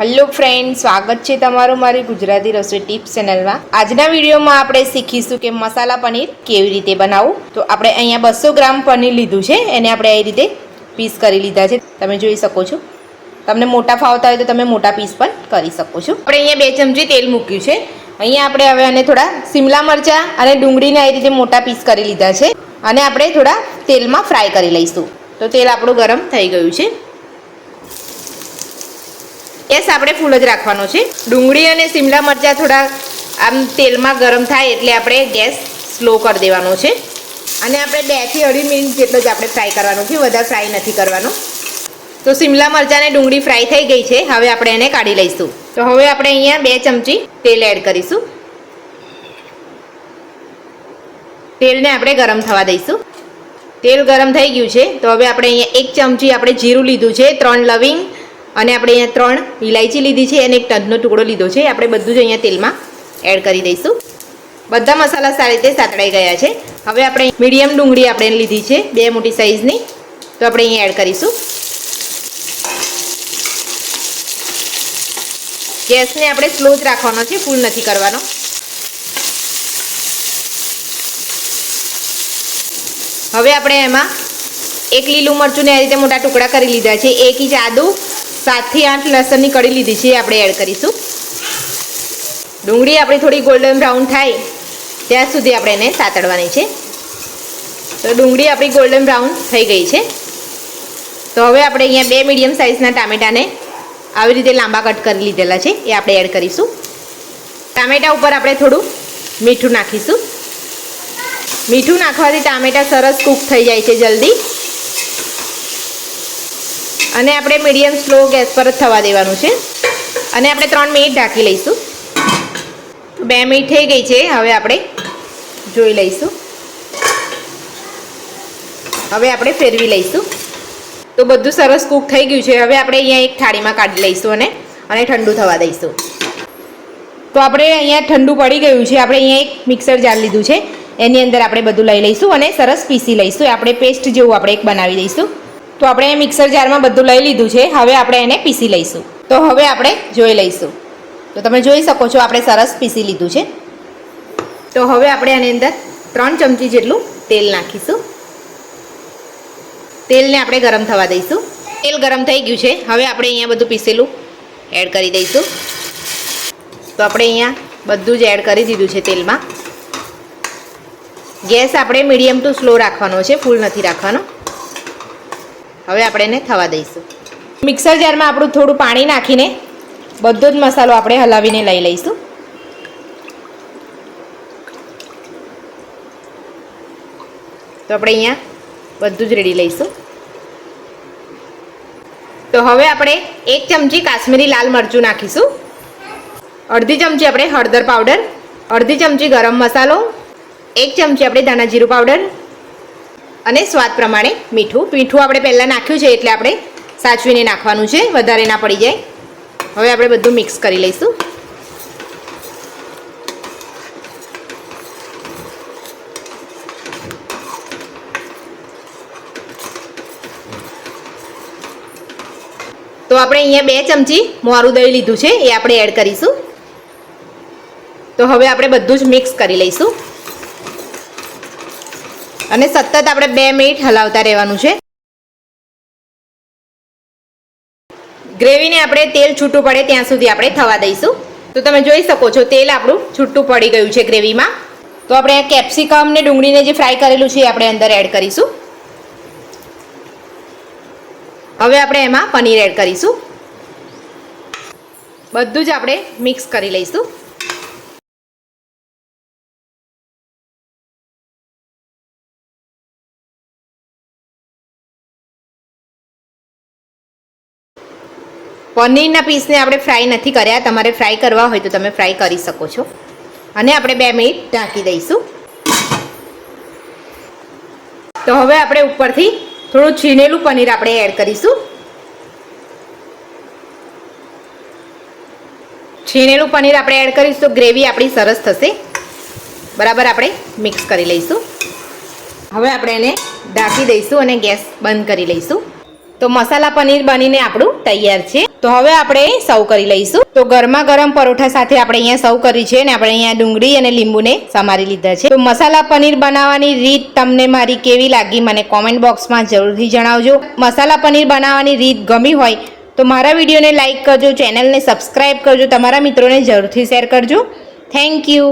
Hello friend, સ્વાગત છે તમારું મારી ગુજરાતી રસોઈ ટિપ્સ ચેનલમાં। આજના વિડીયોમાં આપણે શીખીશું કે મસાલા પનીર કેવી રીતે બનાવવું। તો આપણે અહીંયા 200 ગ્રામ પનીર લીધું છે, એને આપણે આ રીતે પીસ કરી લીધા છે, તમે જોઈ શકો છો। તમને મોટા ફાવતા હોય તો તમે મોટા પીસ પણ કરી શકો છો। આપણે અહીંયા 2 ચમચી તેલ મૂક્યું છે। અહીંયા આપણે હવે આને થોડા શિમલા મરચાં અને ડુંગળીને આ રીતે મોટા પીસ કરી લીધા છે અને આપણે થોડા તેલમાં ફ્રાય કરી લઈશું। તો તેલ આપણું ગરમ થઈ ગયું છે। ગેસ આપણે ફૂલ જ રાખવાનો છે। ડુંગળી અને શિમલા મરચાં થોડા આમ તેલમાં ગરમ થાય એટલે આપણે ગેસ સ્લો કરી દેવાનો છે અને આપણે 2 થી 2.5 મિનિટ જેટલો જ આપણે ફ્રાય કરવાનો છે, વધારે ફ્રાય નથી કરવાનો। તો શિમલા મરચાં અને ડુંગળી ફ્રાય થઈ ગઈ છે, હવે આપણે એને કાઢી લઈશું। તો હવે આપણે અહીંયા 2 ચમચી તેલ એડ કરીશું। તેલને આપણે ગરમ થવા દઈશું। તેલ ગરમ થઈ ગયું છે, તો હવે આપણે અહીંયા 1 ચમચી આપણે જીરું લીધું છે, 3 લવિંગ અને આપણે અહીંયા 3 ઇલાયચી લીધી છે અને 1 તજનો ટુકડો લીધો છે, આપણે બધું જ અહીંયા તેલમાં એડ કરી દઈશું। બધા મસાલા સારી રીતે સાતળાઈ ગયા છે। હવે આપણે મીડિયમ ડુંગળી આપણે લીધી છે, 2 મોટી સાઈઝની, તો આપણે અહીંયા એડ કરીશું। ગેસને આપણે સ્લો જ રાખવાનો છે, ફૂલ નથી કરવાનો। હવે આપણે એમાં 1 લીલું મરચું ને આ રીતે મોટા ટુકડા કરી લીધા છે, 1 ઇંચ આદું, 7 થી 8 લસણની કળી લીધી છે, આપણે એડ કરીશું। ડુંગળી આપણી થોડી ગોલ્ડન બ્રાઉન થાય ત્યાં સુધી આપણે એને સાતળવાની છે। તો ડુંગળી આપણી ગોલ્ડન બ્રાઉન થઈ ગઈ છે। તો હવે આપણે અહીંયા 2 મીડિયમ સાઇઝના ટામેટાને આવી રીતે લાંબા કટ કરી લીધેલા છે, એ આપણે એડ કરીશું। ટામેટા ઉપર આપણે થોડું મીઠું નાખીશું। મીઠું નાખવાથી ટામેટા સરસ કૂક થઈ જાય છે જલ્દી, અને આપણે મીડિયમ સ્લો ગેસ પર જ થવા દેવાનું છે અને આપણે 3 મિનિટ ઢાંકી લઈશું। 2 મિનિટ થઈ ગઈ છે, હવે આપણે જોઈ લઈશું। હવે આપણે ફેરવી લઈશું। તો બધું સરસ કૂક થઈ ગયું છે, હવે આપણે અહીંયા એક થાળીમાં કાઢી લઈશું અને ઠંડુ થવા દઈશું। તો આપણે અહીંયા ઠંડુ પડી ગયું છે, આપણે અહીંયા એક મિક્સર જાર લીધું છે, એની અંદર આપણે બધું લઈ લઈશું અને સરસ પીસી લઈશું। આપણે પેસ્ટ જેવું આપણે એક બનાવી દઈશું। તો આપણે મિક્સર જારમાં બધું લઈ લીધું છે, હવે આપણે એને પીસી લઈશું। તો હવે આપણે જોઈ લઈશું। તો તમે જોઈ શકો છો આપણે સરસ પીસી લીધું છે। તો હવે આપણે આની અંદર 3 ચમચી જેટલું તેલ નાખીશું। તેલને આપણે ગરમ થવા દઈશું। તેલ ગરમ થઈ ગયું છે, હવે આપણે અહીંયા બધું પીસેલું એડ કરી દઈશું। તો આપણે અહીંયા બધું જ એડ કરી દીધું છે તેલમાં। ગેસ આપણે મીડિયમ ટુ સ્લો રાખવાનો છે, ફૂલ નથી રાખવાનો। હવે આપણે એને થવા દઈશું। મિક્સર જારમાં આપણું થોડું પાણી નાખીને બધો જ મસાલો આપણે હલાવીને લઈ લઈશું। તો આપણે અહીંયા બધું જ રેડી લઈશું। તો હવે આપણે 1 ચમચી કાશ્મીરી લાલ મરચું નાખીશું, અડધી ચમચી આપણે હળદર પાવડર, અડધી ચમચી ગરમ મસાલો, 1 ચમચી આપણે ધાણા જીરું પાવડર અને સ્વાદ પ્રમાણે મીઠું। મીઠું આપણે પહેલાં નાખ્યું છે એટલે આપણે સાચવીને નાખવાનું છે, વધારે ના પડી જાય। હવે આપણે બધું મિક્સ કરી લઈશું। તો આપણે અહીંયા 2 ચમચી મોરું દહીં લીધું છે, એ આપણે એડ કરીશું। તો હવે આપણે બધું જ મિક્સ કરી લઈશું અને સતત આપણે 2 મિનિટ હલાવતા રહેવાનું છે। ગ્રેવીને આપણે તેલ છૂટું પડે ત્યાં સુધી આપણે થવા દઈશું। તો તમે જોઈ શકો છો તેલ આપણું છૂટું પડી ગયું છે ગ્રેવીમાં। તો આપણે કેપ્સિકમ ને ડુંગળીને જે ફ્રાય કરેલું છે એ આપણે અંદર એડ કરીશું। હવે આપણે એમાં પનીર એડ કરીશું, બધું જ આપણે મિક્સ કરી લઈશું। પનીરના પીસને આપણે ફ્રાય નથી કર્યા, તમારે ફ્રાય કરવા હોય તો તમે ફ્રાય કરી શકો છો અને આપણે 2 મિનિટ ઢાંકી દઈશું। તો હવે આપણે ઉપરથી થોડું છીણેલું પનીર આપણે એડ કરીશું। છીણેલું પનીર આપણે એડ કરીશું તો ગ્રેવી આપણી સરસ થશે। બરાબર આપણે મિક્સ કરી લઈશું। હવે આપણે એને ઢાંકી દઈશું અને ગેસ બંધ કરી લઈશું। તો મસાલા પનીર બનીને આપણું તૈયાર છે। તો હવે આપણે સર્વ કરી લઈશું. તો ગરમા ગરમ પરોઠા સાથે આપણે અહીંયા સર્વ કરી છે અને આપણે અહીંયા ડુંગળી અને લીંબુને સમારી લીધા છે. તો મસાલા પનીર બનાવવાની રીત તમને મારી કેવી લાગી મને કોમેન્ટ બોક્સમાં જરૂરથી જણાવજો. મસાલા પનીર બનાવવાની રીત ગમી હોય તો મારા વિડીયોને લાઇક કરજો, ચેનલને સબસ્ક્રાઇબ કરજો, તમારા મિત્રોને જરૂરથી શેર કરજો. Thank you.